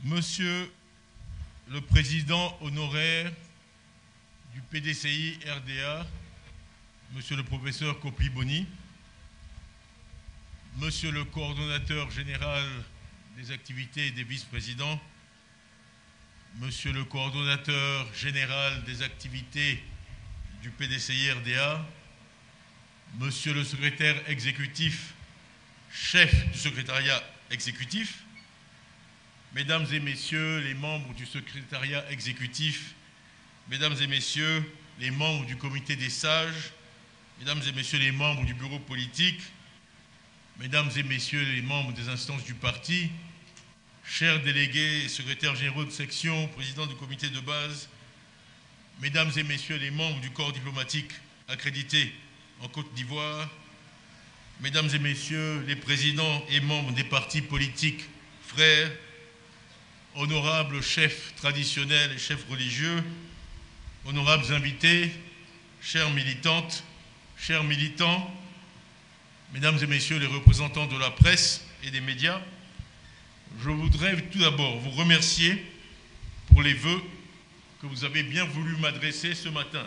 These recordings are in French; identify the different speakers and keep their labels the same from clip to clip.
Speaker 1: Monsieur le Président honoraire du PDCI RDA, Monsieur le Professeur Kopli-Boni, Monsieur le Coordonnateur général des activités et des vice-présidents, Monsieur le Coordonnateur général des activités du PDCI RDA, Monsieur le Secrétaire exécutif, chef du secrétariat exécutif, Mesdames et Messieurs les membres du secrétariat exécutif, Mesdames et Messieurs les membres du comité des sages, Mesdames et Messieurs les membres du bureau politique, Mesdames et Messieurs les membres des instances du parti, chers délégués et secrétaires généraux de section, présidents du comité de base, Mesdames et Messieurs les membres du corps diplomatique accrédité en Côte d'Ivoire, Mesdames et Messieurs les présidents et membres des partis politiques frères, honorables chefs traditionnels et chefs religieux, honorables invités, chères militantes, chers militants, Mesdames et Messieurs les représentants de la presse et des médias, je voudrais tout d'abord vous remercier pour les vœux que vous avez bien voulu m'adresser ce matin,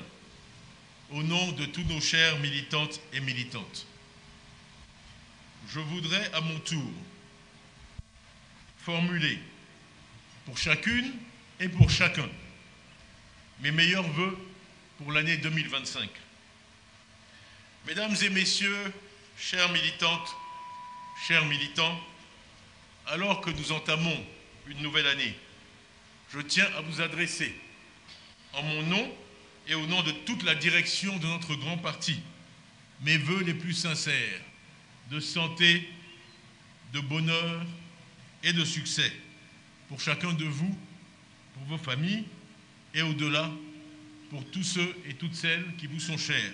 Speaker 1: au nom de tous nos chers militantes et militantes. Je voudrais à mon tour formuler pour chacune et pour chacun mes meilleurs vœux pour l'année 2025. Mesdames et Messieurs, chères militantes, chers militants, alors que nous entamons une nouvelle année, je tiens à vous adresser, en mon nom et au nom de toute la direction de notre grand parti, mes vœux les plus sincères de santé, de bonheur et de succès pour chacun de vous, pour vos familles et au-delà, pour tous ceux et toutes celles qui vous sont chers.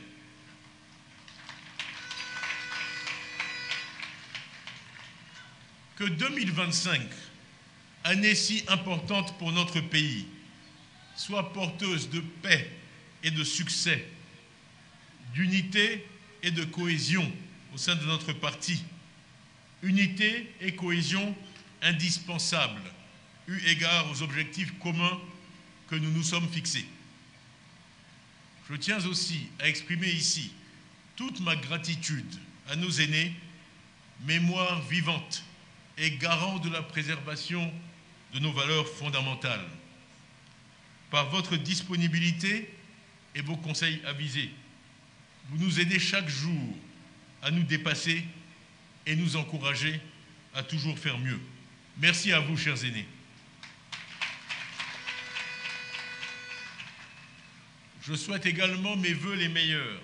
Speaker 1: Que 2025, année si importante pour notre pays, soit porteuse de paix et de succès, d'unité et de cohésion au sein de notre parti. Unité et cohésion indispensables, eu égard aux objectifs communs que nous nous sommes fixés. Je tiens aussi à exprimer ici toute ma gratitude à nos aînés, mémoire vivante et garant de la préservation de nos valeurs fondamentales. Par votre disponibilité et vos conseils avisés, vous nous aidez chaque jour à nous dépasser et nous encourager à toujours faire mieux. Merci à vous, chers aînés. Je souhaite également mes vœux les meilleurs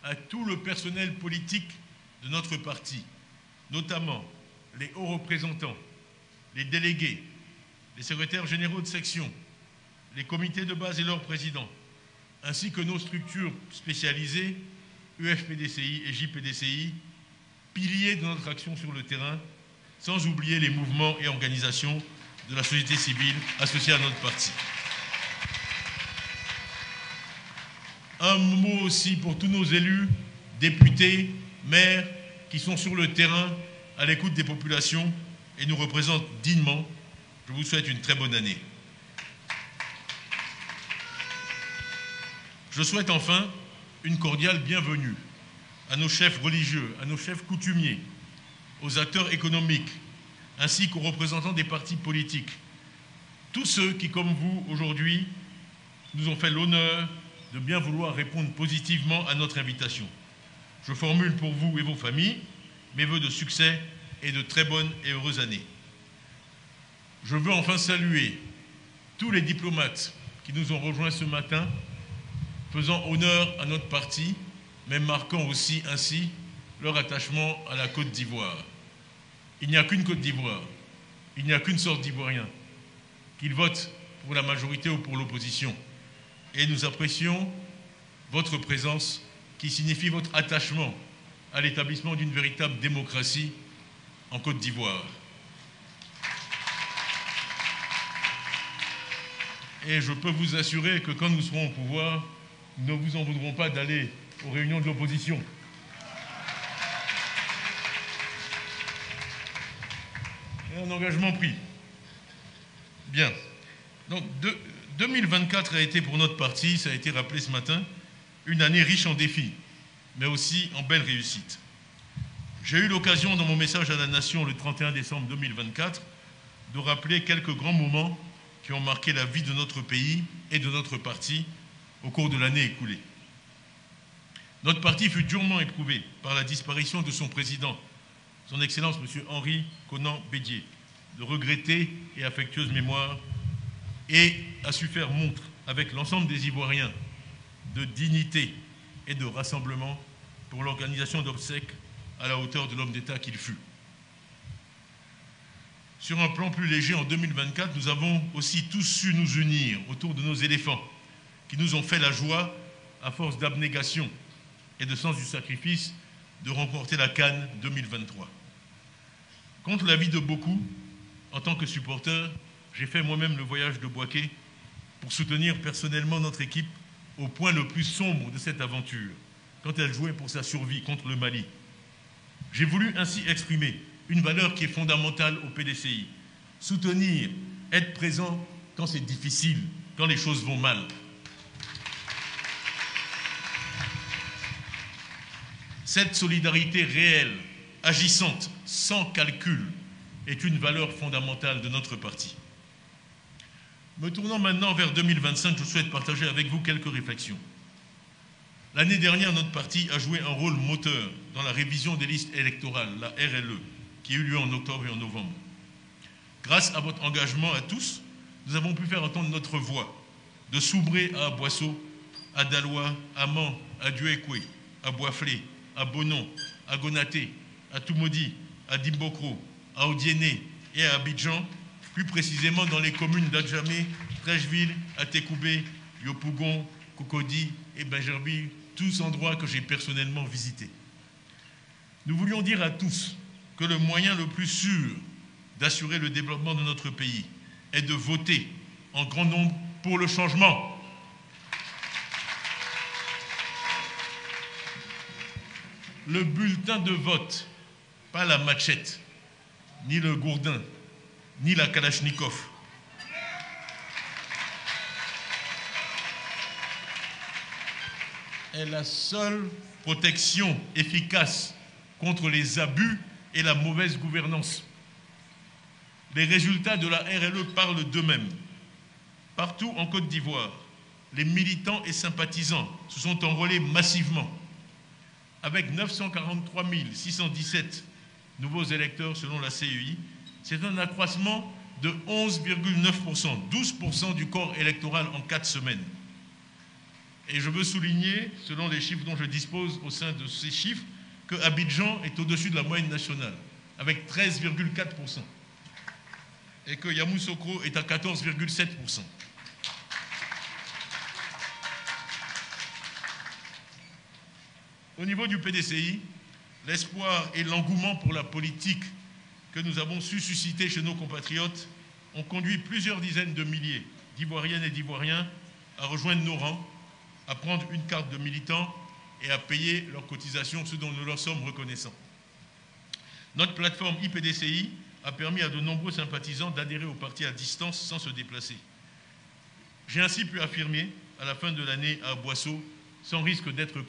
Speaker 1: à tout le personnel politique de notre parti, notamment les hauts représentants, les délégués, les secrétaires généraux de section, les comités de base et leurs présidents, ainsi que nos structures spécialisées, UFPDCI et JPDCI, piliers de notre action sur le terrain, sans oublier les mouvements et organisations de la société civile associés à notre parti. Un mot aussi pour tous nos élus, députés, maires, qui sont sur le terrain, à l'écoute des populations et nous représentent dignement. Je vous souhaite une très bonne année. Je souhaite enfin une cordiale bienvenue à nos chefs religieux, à nos chefs coutumiers, aux acteurs économiques, ainsi qu'aux représentants des partis politiques. Tous ceux qui, comme vous, aujourd'hui, nous ont fait l'honneur de bien vouloir répondre positivement à notre invitation. Je formule pour vous et vos familles mes vœux de succès et de très bonnes et heureuses années. Je veux enfin saluer tous les diplomates qui nous ont rejoints ce matin, faisant honneur à notre parti, mais marquant aussi ainsi leur attachement à la Côte d'Ivoire. Il n'y a qu'une Côte d'Ivoire, il n'y a qu'une sorte d'Ivoirien, qu'ils votent pour la majorité ou pour l'opposition. Et nous apprécions votre présence qui signifie votre attachement à l'établissement d'une véritable démocratie en Côte d'Ivoire. Et je peux vous assurer que quand nous serons au pouvoir, nous ne vous en voudrons pas d'aller aux réunions de l'opposition. C'est un engagement pris. Bien. Donc, 2024 a été pour notre parti, ça a été rappelé ce matin, une année riche en défis, mais aussi en belles réussites. J'ai eu l'occasion, dans mon message à la Nation le 31 décembre 2024, de rappeler quelques grands moments qui ont marqué la vie de notre pays et de notre parti au cours de l'année écoulée. Notre parti fut durement éprouvé par la disparition de son président, son Excellence M. Henri Konan Bédié, de regrettée et affectueuse mémoire, et a su faire montre avec l'ensemble des Ivoiriens de dignité et de rassemblement pour l'organisation d'obsèques à la hauteur de l'homme d'État qu'il fut. Sur un plan plus léger, en 2024, nous avons aussi tous su nous unir autour de nos éléphants, qui nous ont fait la joie, à force d'abnégation et de sens du sacrifice, de remporter la CAN 2023. Contre l'avis de beaucoup, en tant que supporter, j'ai fait moi-même le voyage de Bouaké pour soutenir personnellement notre équipe au point le plus sombre de cette aventure, quand elle jouait pour sa survie contre le Mali. J'ai voulu ainsi exprimer une valeur qui est fondamentale au PDCI. Soutenir, être présent quand c'est difficile, quand les choses vont mal. Cette solidarité réelle, agissante, sans calcul, est une valeur fondamentale de notre parti. Me tournant maintenant vers 2025, je souhaite partager avec vous quelques réflexions. L'année dernière, notre parti a joué un rôle moteur dans la révision des listes électorales, la RLE, qui a eu lieu en octobre et en novembre. Grâce à votre engagement à tous, nous avons pu faire entendre notre voix, de Soubré à Boisseau, à Dalois, à Mans, à Duékoué, à Boisflé, à Bonon, à Gonaté, à Toumaudi, à Dimbokro, à Odiéné et à Abidjan, plus précisément dans les communes d'Adjamé, Trècheville, Atekoubé, Yopougon, Cocody et Benjerville, tous endroits que j'ai personnellement visités. Nous voulions dire à tous que le moyen le plus sûr d'assurer le développement de notre pays est de voter en grand nombre pour le changement. Le bulletin de vote, pas la machette, ni le gourdin, ni la kalachnikov. Est la seule protection efficace contre les abus et la mauvaise gouvernance. Les résultats de la RLE parlent d'eux-mêmes. Partout en Côte d'Ivoire, les militants et sympathisants se sont enrôlés massivement, avec 943 617 nouveaux électeurs selon la CEI. C'est un accroissement de 11,9%, 12% du corps électoral en 4 semaines. Et je veux souligner, selon les chiffres dont je dispose au sein de ces chiffres, que Abidjan est au-dessus de la moyenne nationale, avec 13,4%, et que Yamoussoukro est à 14,7%. Au niveau du PDCI, l'espoir et l'engouement pour la politique que nous avons su susciter chez nos compatriotes ont conduit plusieurs dizaines de milliers d'Ivoiriennes et d'Ivoiriens à rejoindre nos rangs, à prendre une carte de militant et à payer leurs cotisations, ce dont nous leur sommes reconnaissants. Notre plateforme IPDCI a permis à de nombreux sympathisants d'adhérer au parti à distance sans se déplacer. J'ai ainsi pu affirmer, à la fin de l'année à Boisseau, sans risque d'être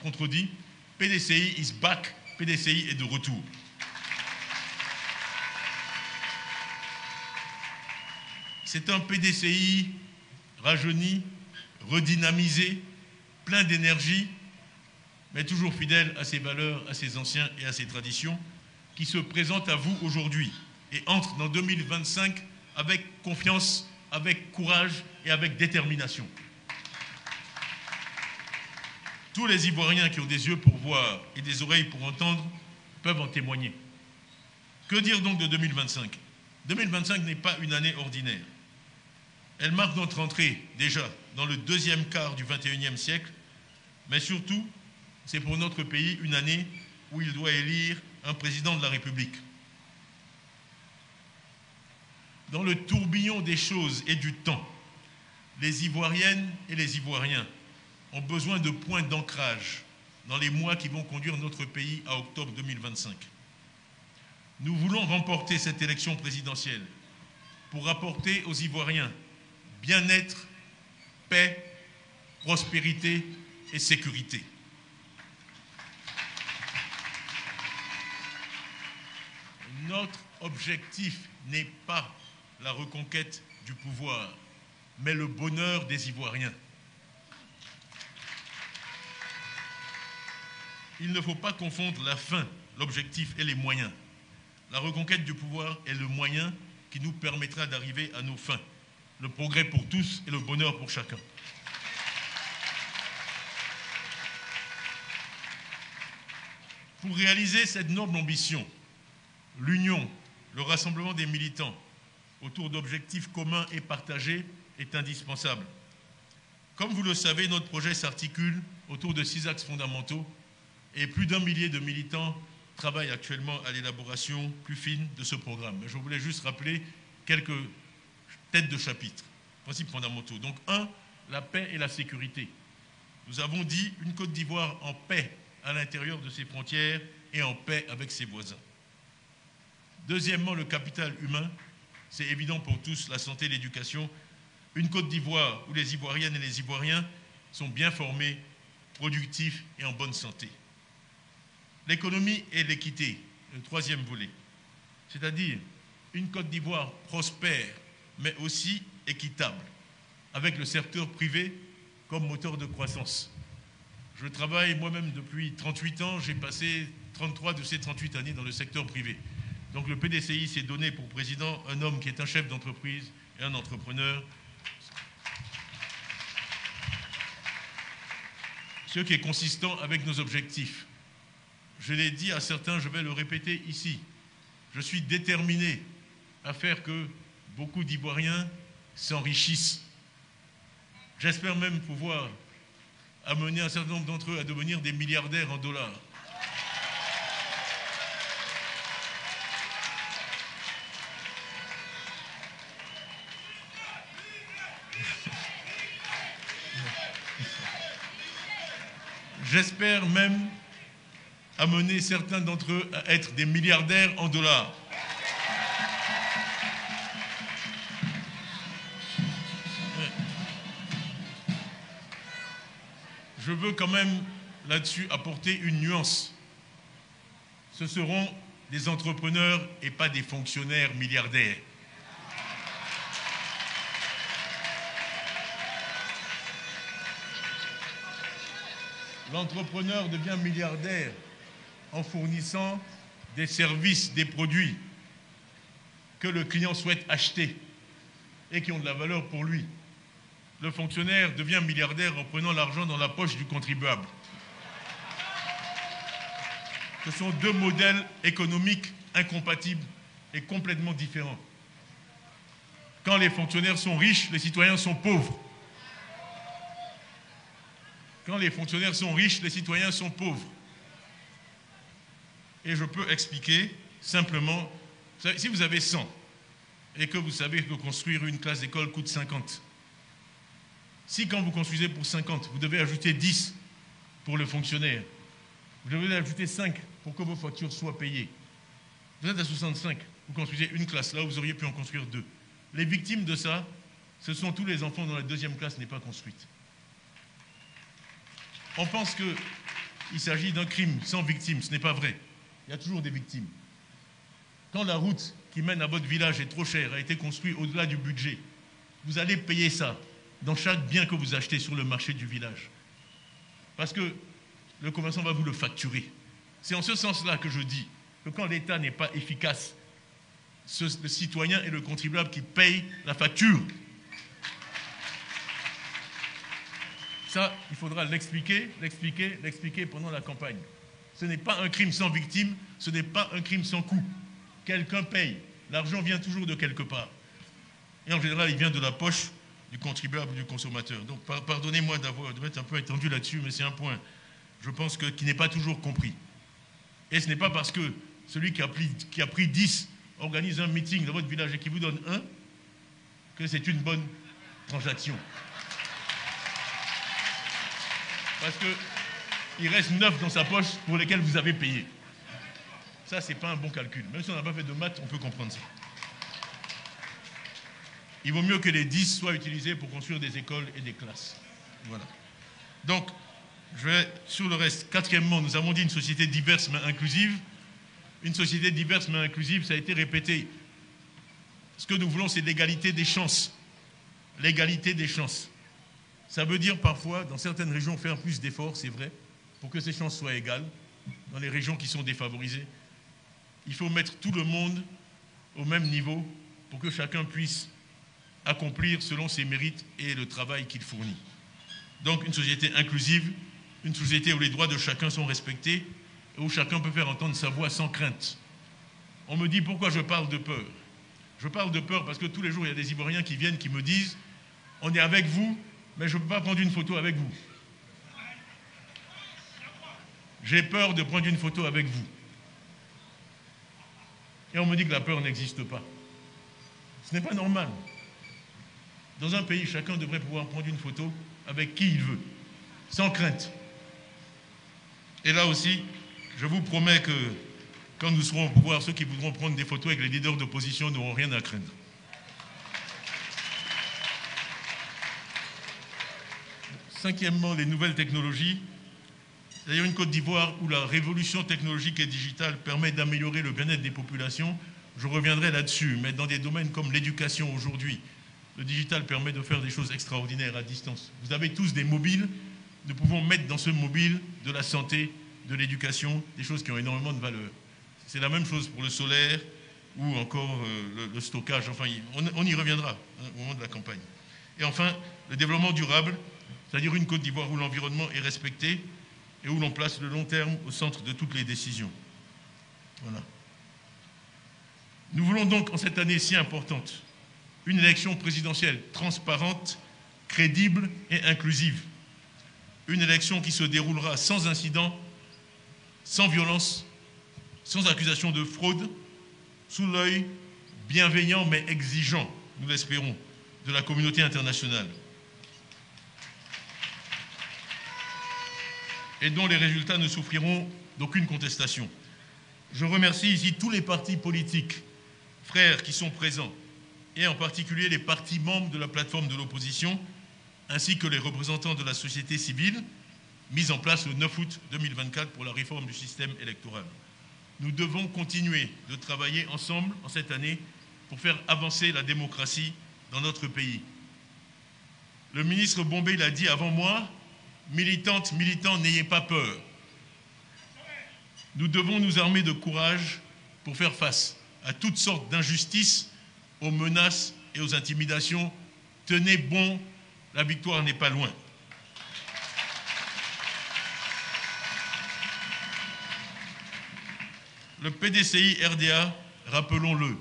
Speaker 1: contredit, PDCI is back, PDCI est de retour. C'est un PDCI rajeuni, redynamisé, plein d'énergie, mais toujours fidèle à ses valeurs, à ses anciens et à ses traditions, qui se présente à vous aujourd'hui et entre dans 2025 avec confiance, avec courage et avec détermination. Tous les Ivoiriens qui ont des yeux pour voir et des oreilles pour entendre peuvent en témoigner. Que dire donc de 2025 ? 2025 n'est pas une année ordinaire. Elle marque notre entrée déjà dans le deuxième quart du XXIe siècle, mais surtout, c'est pour notre pays une année où il doit élire un président de la République. Dans le tourbillon des choses et du temps, les Ivoiriennes et les Ivoiriens ont besoin de points d'ancrage dans les mois qui vont conduire notre pays à octobre 2025. Nous voulons remporter cette élection présidentielle pour apporter aux Ivoiriens bien-être, paix, prospérité et sécurité. Notre objectif n'est pas la reconquête du pouvoir, mais le bonheur des Ivoiriens. Il ne faut pas confondre la fin, l'objectif et les moyens. La reconquête du pouvoir est le moyen qui nous permettra d'arriver à nos fins. Le progrès pour tous et le bonheur pour chacun. Pour réaliser cette noble ambition, l'union, le rassemblement des militants autour d'objectifs communs et partagés est indispensable. Comme vous le savez, notre projet s'articule autour de 6 axes fondamentaux et plus d'1 millier de militants travaillent actuellement à l'élaboration plus fine de ce programme. Je voulais juste rappeler quelques têtes de chapitre, principes fondamentaux. Donc 1, la paix et la sécurité. Nous avons dit une Côte d'Ivoire en paix à l'intérieur de ses frontières et en paix avec ses voisins. Deuxièmement, le capital humain. C'est évident pour tous, la santé et l'éducation. Une Côte d'Ivoire où les Ivoiriennes et les Ivoiriens sont bien formés, productifs et en bonne santé. L'économie et l'équité, le troisième volet. C'est-à-dire une Côte d'Ivoire prospère, mais aussi équitable, avec le secteur privé comme moteur de croissance. Je travaille moi-même depuis 38 ans, j'ai passé 33 de ces 38 années dans le secteur privé. Donc le PDCI s'est donné pour président un homme qui est un chef d'entreprise et un entrepreneur. Ce qui est consistant avec nos objectifs. Je l'ai dit à certains, je vais le répéter ici. Je suis déterminé à faire que beaucoup d'Ivoiriens s'enrichissent. J'espère même pouvoir amener un certain nombre d'entre eux à devenir des milliardaires en dollars. J'espère même amener certains d'entre eux à être des milliardaires en dollars. Je veux quand même là-dessus apporter une nuance. Ce seront des entrepreneurs et pas des fonctionnaires milliardaires. L'entrepreneur devient milliardaire en fournissant des services, des produits que le client souhaite acheter et qui ont de la valeur pour lui. Le fonctionnaire devient milliardaire en prenant l'argent dans la poche du contribuable. Ce sont deux modèles économiques incompatibles et complètement différents. Quand les fonctionnaires sont riches, les citoyens sont pauvres. Quand les fonctionnaires sont riches, les citoyens sont pauvres. Et je peux expliquer simplement, si vous avez 100 et que vous savez que construire une classe d'école coûte 50, si quand vous construisez pour 50, vous devez ajouter 10 pour le fonctionnaire, vous devez ajouter 5 pour que vos factures soient payées. Vous êtes à 65, vous construisez une classe, là où vous auriez pu en construire 2. Les victimes de ça, ce sont tous les enfants dont la deuxième classe n'est pas construite. On pense qu'il s'agit d'un crime sans victime, ce n'est pas vrai. Il y a toujours des victimes. Quand la route qui mène à votre village est trop chère, a été construite au-delà du budget, vous allez payer ça dans chaque bien que vous achetez sur le marché du village. Parce que le commerçant va vous le facturer. C'est en ce sens-là que je dis que quand l'État n'est pas efficace, le citoyen et le contribuable qui payent la facture. Ça, il faudra l'expliquer pendant la campagne. Ce n'est pas un crime sans victime, ce n'est pas un crime sans coût. Quelqu'un paye. L'argent vient toujours de quelque part. Et en général, il vient de la poche du contribuable ou du consommateur. Donc, pardonnez-moi d'être un peu étendu là-dessus, mais c'est un point, je pense, qui n'est pas toujours compris. Et ce n'est pas parce que celui qui a pris 10 organise un meeting dans votre village et qui vous donne 1 que c'est une bonne transaction. Parce qu'il reste 9 dans sa poche pour lesquels vous avez payé. Ça, ce n'est pas un bon calcul. Même si on n'a pas fait de maths, on peut comprendre ça. il vaut mieux que les 10 soient utilisés pour construire des écoles et des classes. Voilà. Donc, je vais sur le reste. Quatrièmement, nous avons dit une société diverse mais inclusive. Une société diverse mais inclusive, ça a été répété. Ce que nous voulons, c'est l'égalité des chances. L'égalité des chances. Ça veut dire parfois, dans certaines régions, faire plus d'efforts, c'est vrai, pour que ces chances soient égales. Dans les régions qui sont défavorisées, il faut mettre tout le monde au même niveau pour que chacun puisse accomplir selon ses mérites et le travail qu'il fournit. Donc une société inclusive, une société où les droits de chacun sont respectés et où chacun peut faire entendre sa voix sans crainte. On me dit pourquoi je parle de peur. Je parle de peur parce que tous les jours, il y a des Ivoiriens qui viennent, qui me disent « On est avec vous, mais je ne peux pas prendre une photo avec vous. J'ai peur de prendre une photo avec vous. » Et on me dit que la peur n'existe pas. Ce n'est pas normal. Dans un pays, chacun devrait pouvoir prendre une photo avec qui il veut, sans crainte. Et là aussi, je vous promets que quand nous serons au pouvoir, ceux qui voudront prendre des photos avec les leaders d'opposition n'auront rien à craindre. Cinquièmement, les nouvelles technologies. C'est-à-dire une Côte d'Ivoire où la révolution technologique et digitale permet d'améliorer le bien-être des populations. Je reviendrai là-dessus, mais dans des domaines comme l'éducation aujourd'hui, le digital permet de faire des choses extraordinaires à distance. Vous avez tous des mobiles, nous pouvons mettre dans ce mobile de la santé, de l'éducation, des choses qui ont énormément de valeur. C'est la même chose pour le solaire ou encore le stockage. Enfin, on y reviendra au moment de la campagne. Et enfin, le développement durable, c'est-à-dire une Côte d'Ivoire où l'environnement est respecté et où l'on place le long terme au centre de toutes les décisions. Voilà. Nous voulons donc, en cette année si importante, une élection présidentielle transparente, crédible et inclusive. Une élection qui se déroulera sans incident, sans violence, sans accusation de fraude, sous l'œil bienveillant mais exigeant, nous l'espérons, de la communauté internationale. Et dont les résultats ne souffriront d'aucune contestation. Je remercie ici tous les partis politiques, frères qui sont présents, et en particulier les partis membres de la plateforme de l'opposition, ainsi que les représentants de la société civile, mise en place le 9 août 2024 pour la réforme du système électoral. Nous devons continuer de travailler ensemble en cette année pour faire avancer la démocratie dans notre pays. Le ministre Bombé l'a dit avant moi, militantes, militants, n'ayez pas peur. Nous devons nous armer de courage pour faire face à toutes sortes d'injustices, aux menaces et aux intimidations. Tenez bon, la victoire n'est pas loin. Le PDCI RDA, rappelons-le,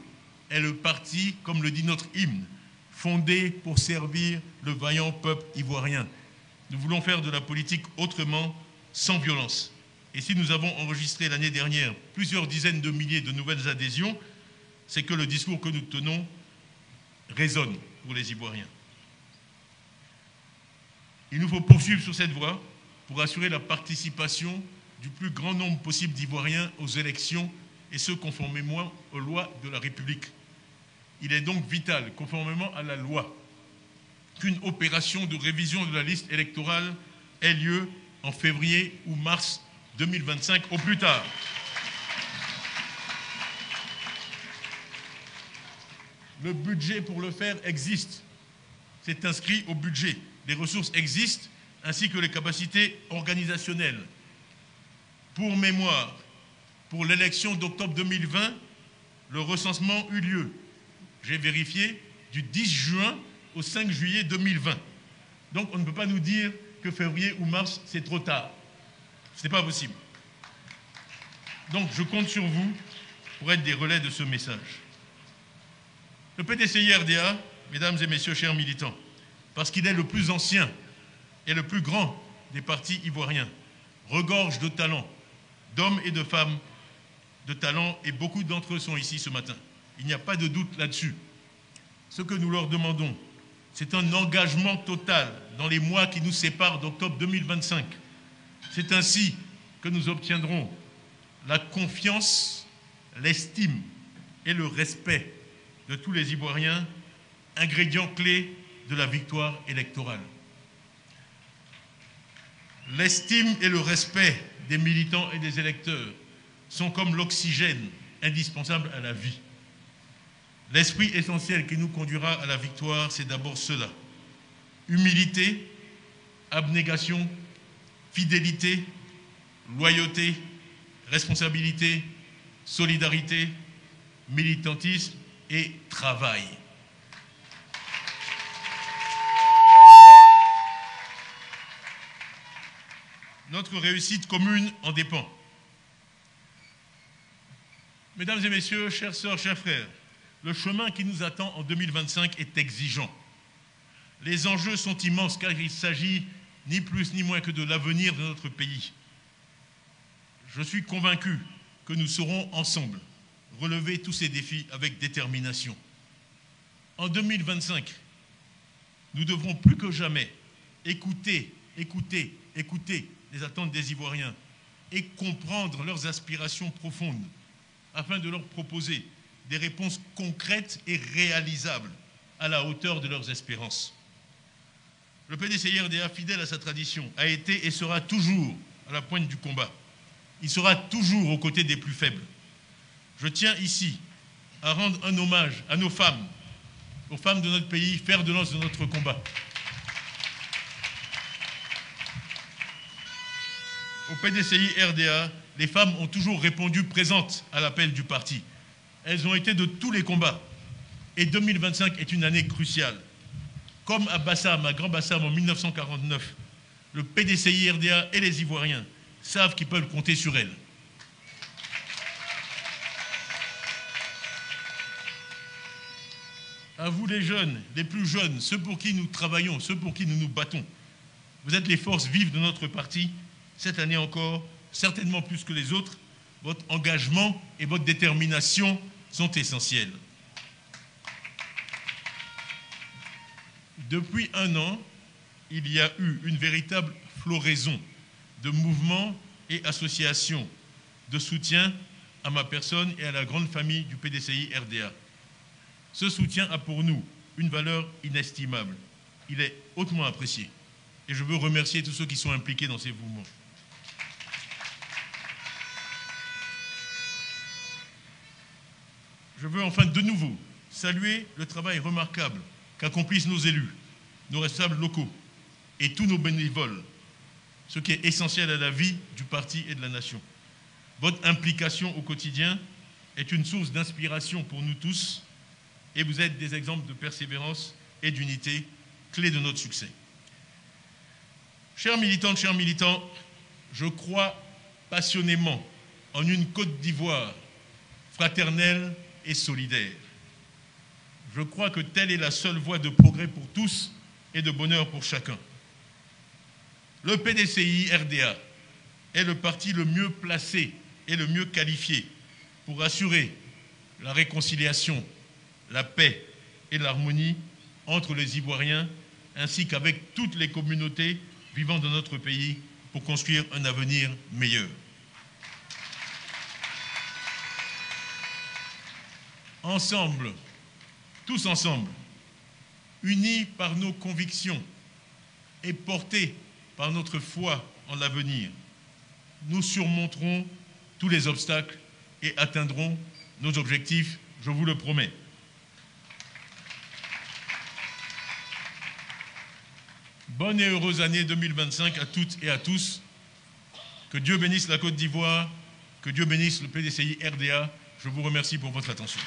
Speaker 1: est le parti, comme le dit notre hymne, fondé pour servir le vaillant peuple ivoirien. Nous voulons faire de la politique autrement, sans violence. Et si nous avons enregistré l'année dernière plusieurs dizaines de milliers de nouvelles adhésions, c'est que le discours que nous tenons résonne pour les Ivoiriens. Il nous faut poursuivre sur cette voie pour assurer la participation du plus grand nombre possible d'Ivoiriens aux élections, et ce, conformément aux lois de la République. Il est donc vital, conformément à la loi, qu'une opération de révision de la liste électorale ait lieu en février ou mars 2025 au plus tard. Le budget pour le faire existe. C'est inscrit au budget. Les ressources existent, ainsi que les capacités organisationnelles. Pour mémoire, pour l'élection d'octobre 2020, le recensement eut lieu. J'ai vérifié, du 10 juin au 5 juillet 2020. Donc on ne peut pas nous dire que février ou mars, c'est trop tard. Ce n'est pas possible. Donc je compte sur vous pour être des relais de ce message. Le PDCI RDA, mesdames et messieurs, chers militants, parce qu'il est le plus ancien et le plus grand des partis ivoiriens, regorge de talents, d'hommes et de femmes de talent, et beaucoup d'entre eux sont ici ce matin. Il n'y a pas de doute là-dessus. Ce que nous leur demandons, c'est un engagement total dans les mois qui nous séparent d'octobre 2025. C'est ainsi que nous obtiendrons la confiance, l'estime et le respect de tous les Ivoiriens ingrédient clé de la victoire électorale. L'estime et le respect des militants et des électeurs sont comme l'oxygène indispensable à la vie. L'esprit essentiel qui nous conduira à la victoire, c'est d'abord cela. Humilité, abnégation, fidélité, loyauté, responsabilité, solidarité, militantisme et travail. Notre réussite commune en dépend. Mesdames et messieurs, chères sœurs, chers frères, le chemin qui nous attend en 2025 est exigeant. Les enjeux sont immenses car il s'agit ni plus ni moins que de l'avenir de notre pays. Je suis convaincu que nous saurons ensemble relever tous ces défis avec détermination. En 2025, nous devrons plus que jamais écouter les attentes des Ivoiriens et comprendre leurs aspirations profondes afin de leur proposer des réponses concrètes et réalisables à la hauteur de leurs espérances. Le PDCI-RDA, fidèle à sa tradition, a été et sera toujours à la pointe du combat. Il sera toujours aux côtés des plus faibles. Je tiens ici à rendre un hommage à nos femmes, aux femmes de notre pays, fer de lance de notre combat. Au PDCI-RDA, les femmes ont toujours répondu présentes à l'appel du parti. Elles ont été de tous les combats. Et 2025 est une année cruciale. Comme à Bassam, à Grand Bassam en 1949, le PDCI-RDA et les Ivoiriens savent qu'ils peuvent compter sur elles. À vous les jeunes, les plus jeunes, ceux pour qui nous travaillons, ceux pour qui nous nous battons, vous êtes les forces vives de notre parti. Cette année encore, certainement plus que les autres, votre engagement et votre détermination sont essentiels. Depuis un an, il y a eu une véritable floraison de mouvements et associations de soutien à ma personne et à la grande famille du PDCI-RDA. Ce soutien a pour nous une valeur inestimable. Il est hautement apprécié. Et je veux remercier tous ceux qui sont impliqués dans ces mouvements. Je veux enfin de nouveau saluer le travail remarquable qu'accomplissent nos élus, nos responsables locaux et tous nos bénévoles, ce qui est essentiel à la vie du parti et de la nation. Votre implication au quotidien est une source d'inspiration pour nous tous et vous êtes des exemples de persévérance et d'unité, clés de notre succès. Chères militantes, chers militants, je crois passionnément en une Côte d'Ivoire fraternelle et solidaire. Je crois que telle est la seule voie de progrès pour tous et de bonheur pour chacun. Le PDCI-RDA est le parti le mieux placé et le mieux qualifié pour assurer la réconciliation, la paix et l'harmonie entre les Ivoiriens ainsi qu'avec toutes les communautés vivant dans notre pays pour construire un avenir meilleur. Ensemble, tous ensemble, unis par nos convictions et portés par notre foi en l'avenir, nous surmonterons tous les obstacles et atteindrons nos objectifs, je vous le promets. Bonne et heureuse année 2025 à toutes et à tous. Que Dieu bénisse la Côte d'Ivoire, que Dieu bénisse le PDCI-RDA. Je vous remercie pour votre attention.